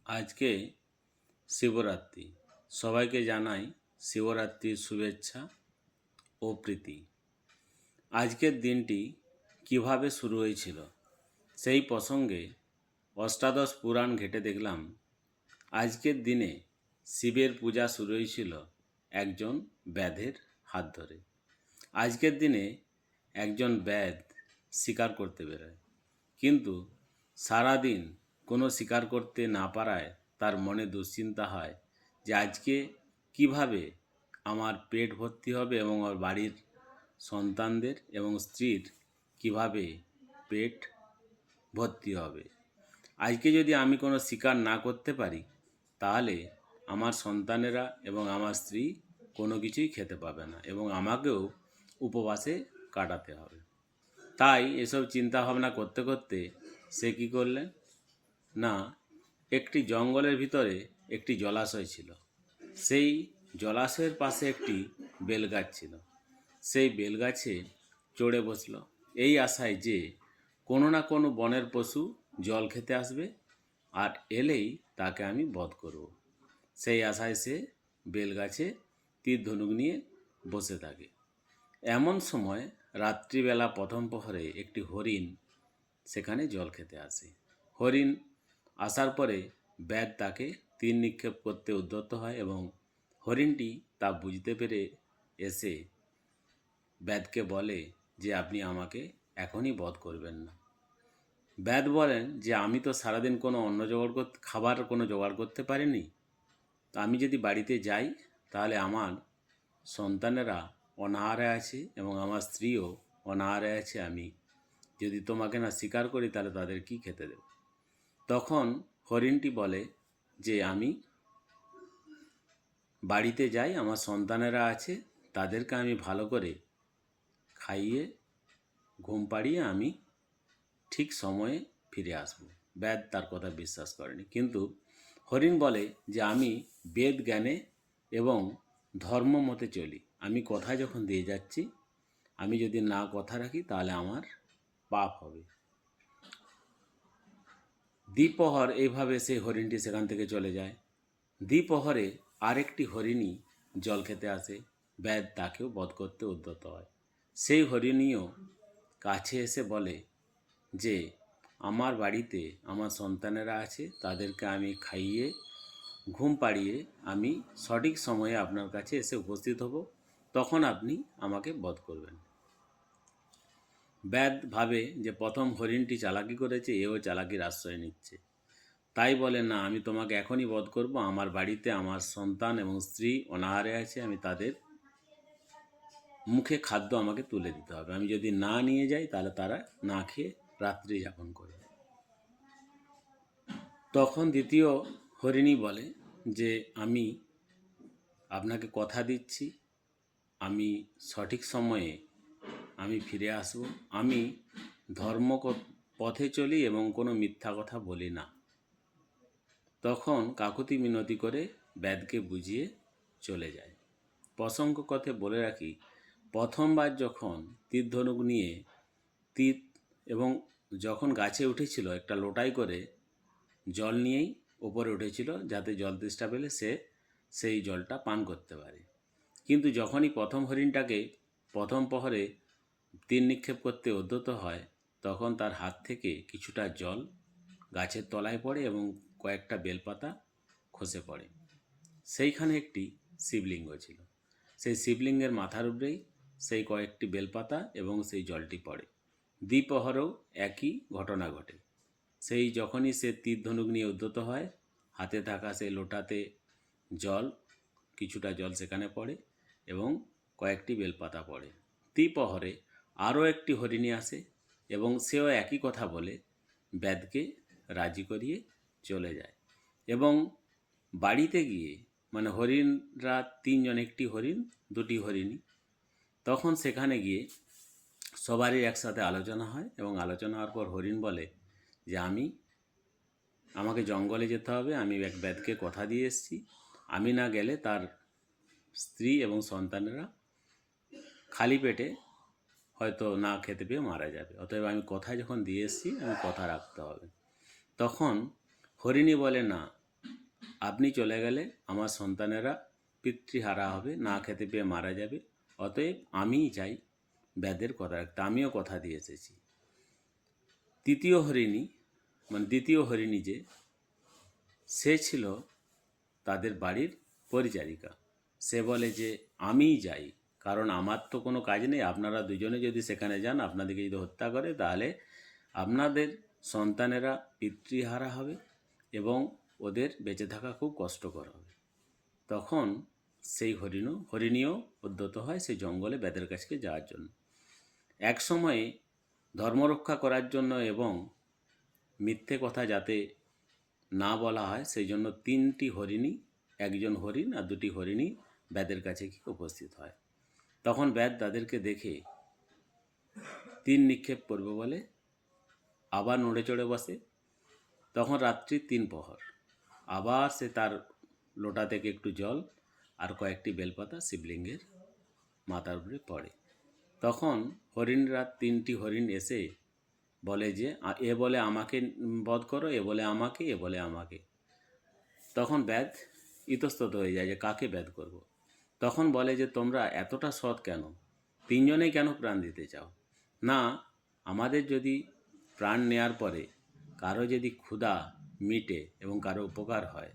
আজকে শিবরাত্রি। সবাইকে জানাই শিবরাত্রির শুভেচ্ছা ও প্রীতি। আজকের দিনটি কিভাবে শুরু হয়েছিল সেই প্রসঙ্গে অষ্টাদশ পুরাণ ঘেঁটে দেখলাম আজকের দিনে শিবের পূজা শুরু হয়েছিল একজন ব্যাধের হাত ধরে। আজকের দিনে একজন ব্যাধ শিকার করতে বেরোয়, কিন্তু সারাদিন কোনো শিকার করতে না পারায় তার মনে দুশ্চিন্তা হয় যে আজকে কিভাবে আমার পেট ভর্তি হবে এবং আমার বাড়ির সন্তানদের এবং স্ত্রীর কিভাবে পেট ভর্তি হবে। আজকে যদি আমি কোনো শিকার না করতে পারি তাহলে আমার সন্তানেরা এবং আমার স্ত্রী কোনো কিছুই খেতে পাবে না এবং আমাকেও উপবাসে কাটাতে হবে। তাই এসব চিন্তা ভাবনা করতে করতে সে কী করলেন না, একটি জঙ্গলের ভিতরে একটি জলাশয় ছিল। সেই জলাশয়ের পাশে একটি বেলগাছ ছিল। সেই বেলগাছে চড়ে বসল এই আশায় যে কোনো না কোনো বনের পশু জল খেতে আসবে আর এলেই তাকে আমি বধ করব। সেই আশায় সে বেলগাছে তীর ধনুক নিয়ে বসে থাকে। এমন সময় রাত্রিবেলা প্রথম প্রহরে একটি হরিণ সেখানে জল খেতে আসে। হরিণ আসার পরে ব্যাধ তাকে তীর নিক্ষেপ করতে উদ্যত হয় এবং হরিণটি তা বুঝতে পেরে এসে ব্যাধকে বলে যে আপনি আমাকে এখনই বধ করবেন না। ব্যাধ বলেন যে আমি তো সারাদিন কোনো অন্ন খাবার কোনো জোগাড় করতে পারিনি, তা আমি যদি বাড়িতে যাই তাহলে আমার সন্তানেরা অনাহারে আছে এবং আমার স্ত্রীও অনাহারে আছে। আমি যদি তোমাকে না স্বীকার করি তাহলে তাদের কি খেতে দেব। তখন হরিণটি বলে যে আমি বাড়িতে যাই, আমার সন্তানেরা আছে, তাদেরকে আমি ভালো করে খাইয়ে ঘুম পাড়িয়ে আমি ঠিক সময়ে ফিরে আসব। ব্যাধ তার কথা বিশ্বাস করেনি, কিন্তু হরিণ বলে যে আমি বেদ জ্ঞানে এবং ধর্ম মতে চলি। আমি কথা যখন দিয়ে যাচ্ছি, আমি যদি না কথা রাখি তাহলে আমার পাপ হবে। দ্বিপ্রহর এইভাবে সেই হরিণটি সেখান থেকে চলে যায়। দ্বিপ্রহরে আরেকটি হরিণী জল খেতে আসে। ব্যাধ তাকেও বধ করতে উদ্যত হয়। সেই হরিণীও কাছে এসে বলে যে আমার বাড়িতে আমার সন্তানেরা আছে, তাদেরকে আমি খাইয়ে ঘুম পাড়িয়ে আমি সঠিক সময়ে আপনার কাছে এসে উপস্থিত হব, তখন আপনি আমাকে বধ করবেন। ব্যাধ ভাবে যে প্রথম হরিণটি চালাকি করেছে, এও চালাকির আশ্রয় নিচ্ছে। তাই বলে না, আমি তোমাকে এখনই বধ করব। আমার বাড়িতে আমার সন্তান এবং স্ত্রী অনাহারে আছে, আমি তাদের মুখে খাদ্য আমাকে তুলে দিতে হবে। আমি যদি না নিয়ে যাই তাহলে তারা না খেয়ে রাত্রি যাপন করবে। তখন দ্বিতীয় হরিণী বলে যে আমি আপনাকে কথা দিচ্ছি, আমি সঠিক সময়ে আমি ফিরে আসব। আমি ধর্ম পথে চলি এবং কোনো মিথ্যা কথা বলি না। তখন কাকুতি মিনতি করে ব্যাধকে বুঝিয়ে চলে যায়। প্রসঙ্গ কথা বলে রাখি, প্রথমবার যখন তীর ধনুক নিয়ে তীর এবং যখন গাছে উঠেছিল একটা লোটাই করে জল নিয়েই ওপরে উঠেছিল, যাতে জল তেষ্টা পেলে সে সেই জলটা পান করতে পারে। কিন্তু যখনই প্রথম হরিণটাকে প্রথম প্রহরে তীর নিক্ষেপ করতে উদ্যত হয়, তখন তার হাত থেকে কিছুটা জল গাছের তলায় পড়ে এবং কয়েকটা বেলপাতা খসে পড়ে। সেইখানে একটি শিবলিঙ্গ ছিল। সেই শিবলিঙ্গের মাথার উপরেই সেই কয়েকটি বেলপাতা এবং সেই জলটি পড়ে। দ্বিপ্রহরেও একই ঘটনা ঘটে। সেই যখনই সে তীর ধনুক নিয়ে উদ্যত হয়, হাতে থাকা সেই লোটাতে জল, কিছুটা জল সেখানে পড়ে এবং কয়েকটি বেলপাতা পড়ে। দ্বিপ্রহরে আরও একটি হরিণী আসে এবং সেও একই কথা বলে ব্যাধকে রাজি করিয়ে চলে যায়। এবং বাড়িতে গিয়ে মানে হরিণরা তিনজন, একটি হরিণ দুটি হরিণী, তখন সেখানে গিয়ে সবারই একসাথে আলোচনা হয় এবং আলোচনা হওয়ার পর হরিণ বলে যে আমাকে জঙ্গলে যেতে হবে, আমি এক ব্যাধকে কথা দিয়ে এসেছি, আমি না গেলে তার স্ত্রী এবং সন্তানেরা খালি পেটে হয়তো না খেতে পেয়ে মারা যাবে। অতএব আমি কথা যখন দিয়ে এসেছি, আমি কথা রাখতে হবে। তখন হরিণী বলে না, আপনি চলে গেলে আমার সন্তানেরা পিতৃহারা হবে, না খেতে পেয়ে মারা যাবে। অতএব আমিই চাই ব্যাদের কথা রাখতে, আমিও কথা দিয়ে এসেছি। দ্বিতীয় হরিণী যে, সে ছিল তাদের বাড়ির পরিচারিকা। সে বলে যে আমিই যাই, কারণ আমার তো কোনো কাজ নেই, আপনারা দুজনে যদি সেখানে যান, আপনাদেরকে যদি হত্যা করে, তাহলে আপনাদের সন্তানেরা পিতৃহারা হবে এবং ওদের বেঁচে থাকা খুব কষ্টকর হবে। তখন সেই হরিণীও উদ্যত হয় সেই জঙ্গলে ব্যাদের কাছকে যাওয়ার জন্য। এক সময়ে ধর্মরক্ষা করার জন্য এবং মিথ্যে কথা যাতে না বলা হয় সেই জন্য 3টি হরিণী, একজন হরিণ আর 2টি হরিণী ব্যাদের কাছে গিয়ে উপস্থিত হয়। তখন ব্যাদ তাদেরকে দেখে তীর নিক্ষেপ করবে বলে আবার নড়ে চড়ে বসে। তখন রাত্রি 3 প্রহর। আবার সে তার লোটা থেকে একটু জল আর কয়েকটি বেলপাতা শিবলিঙ্গের মাথার উপরে পড়ে। তখন হরিণরা 3টি হরিণ এসে বলে যে এ বলে আমাকে বধ করো, এ বলে আমাকে, এ বলে আমাকে। তখন ব্যাদ ইতস্তত হয়ে যায় যে কাকে বধ করব। তখন বলে যে তোমরা এতটা সৎ কেন, 3 জনেই কেন প্রাণ দিতে চাও? না, আমাদের যদি প্রাণ নেয়ার পরে কারো যদি ক্ষুধা মিটে এবং কারো উপকার হয়,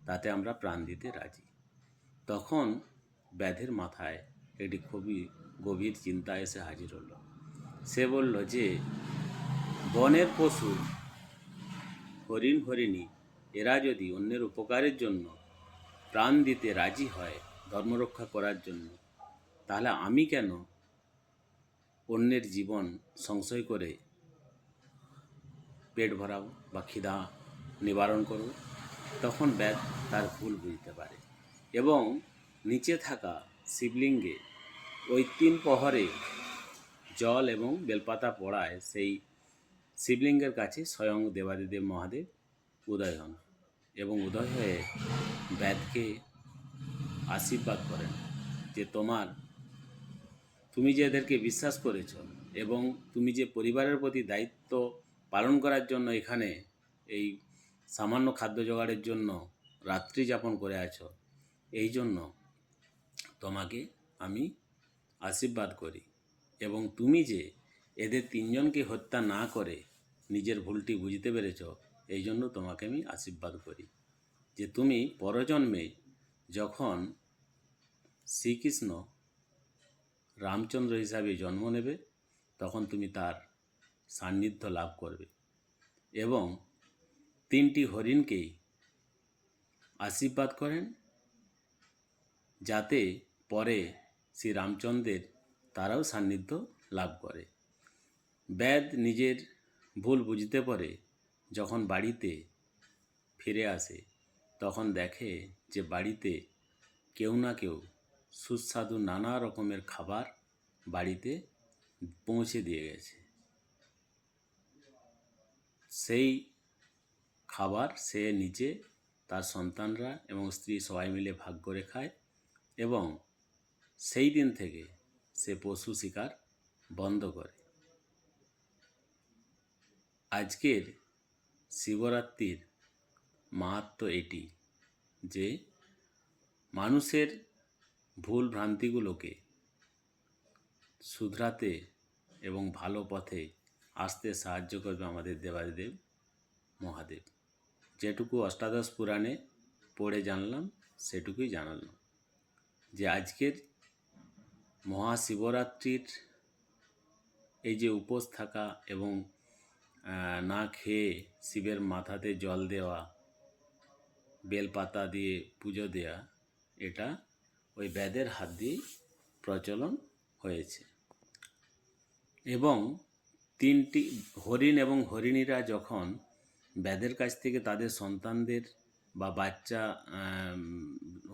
তাতে আমরা প্রাণ দিতে রাজি। তখন ব্যাধের মাথায় একটি খুবই গভীর চিন্তা এসে হাজির হলো। সে বলল যে বনের পশু হরিণ হরিণী এরা যদি অন্যের উপকারের জন্য প্রাণ দিতে রাজি হয়, ধর্মরক্ষা করার জন্য, তাহলে আমি কেন অন্যের জীবন সংশয় করে পেট ভরাবো বা খিদা নিবারণ করব? তখন ব্যাদ তার ভুল বুঝতে পারে এবং নিচে থাকা শিবলিঙ্গে ওই 3 প্রহরে জল এবং বেলপাতা পড়ায় সেই শিবলিঙ্গের কাছে স্বয়ং দেবাদিদেব মহাদেব উদয় হন এবং উদয় হয়ে ব্যাদকে আশীর্বাদ করেন যে তুমি যে এদেরকে বিশ্বাস করেছ এবং তুমি যে পরিবারের প্রতি দায়িত্ব পালন করার জন্য এখানে এই সামান্য খাদ্য জোগাড়ের জন্য রাত্রি যাপন করে আছো, এই জন্য তোমাকে আমি আশীর্বাদ করি। এবং তুমি যে এদের 3 জনকে হত্যা না করে নিজের ভুলটি বুঝতে পেরেছ, এই জন্য তোমাকে আমি আশীর্বাদ করি যে তুমি পরজন্মে যখন শ্রীকৃষ্ণ রামচন্দ্র হিসাবে জন্ম নেবে, তখন তুমি তার সান্নিধ্য লাভ করবে। এবং 3টি হরিণকেই আশীর্বাদ করেন যাতে পরে শ্রী রামচন্দ্রের তারাও সান্নিধ্য লাভ করে। ব্যাদ নিজের ভুল বুঝতে পারে যখন বাড়িতে ফিরে আসে, তখন দেখে যে বাড়িতে কেউ না কেউ সুস্বাদু নানা রকমের খাবার বাড়িতে পৌঁছে দিয়ে গেছে। সেই খাবার সে নিজে, তার সন্তানরা এবং স্ত্রী সবাই মিলে ভাগ করে খায় এবং সেই দিন থেকে সে পশু শিকার বন্ধ করে। আজকের শিবরাত্রির মাহাত্ম্য এটি যে মানুষের ভুল ভ্রান্তিগুলোকে শুধরাতে এবং ভালো পথে আসতে সাহায্য করবে আমাদের দেবাদিদেব মহাদেব। যেটুকু অষ্টাদশ পুরাণে পড়ে জানলাম সেটুকুই জানালাম যে আজকের মহাশিবরাত্রির এই যে উপোস থাকা এবং না খেয়ে শিবের মাথাতে জল দেওয়া, বেলপাতা দিয়ে পুজো দেওয়া, এটা ওই ব্যাদের হাত দিয়ে প্রচলন হয়েছে। এবং 3টি হরিণ এবং হরিণীরা যখন ব্যাদের কাছ থেকে তাদের সন্তানদের বা বাচ্চা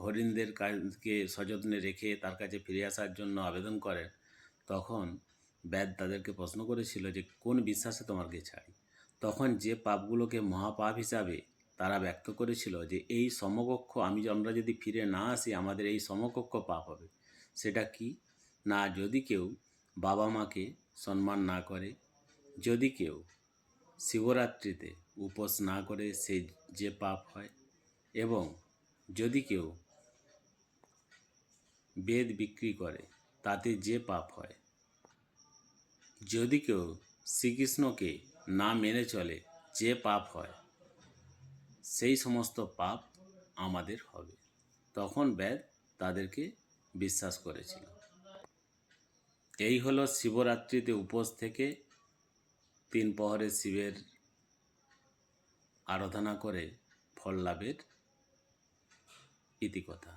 হরিণদের কাছে সযত্নে রেখে তার কাছে ফিরে আসার জন্য আবেদন করেন, তখন ব্যাদ তাদেরকে প্রশ্ন করেছিল যে কোন বিশ্বাসে তোমাকে ছাড়ি? তখন যে পাপগুলোকে মহাপাপ হিসাবে তারা ব্যক্ত করেছিল যে এই সমকক্ষ আমরা যদি ফিরে না আসি আমাদের এই সমকক্ষ পাপ হবে। সেটা কি না, যদি কেউ বাবা মাকে সম্মান না করে, যদি কেউ শিবরাত্রিতে উপোস না করে, সে যে পাপ হয়। এবং যদি কেউ বেদ বিক্রি করে তাতে যে পাপ হয়, যদি কেউ শ্রীকৃষ্ণকে না মেনে চলে যে পাপ হয়, সেই সমস্ত পাপ আমাদের হবে। তখন বেদ তাদেরকে বিশ্বাস করেছিল। এই হলো শিবরাত্রিতে উপোস থেকে 3 প্রহরে শিবের আরাধনা করে ফল লাভের ইতিকথা।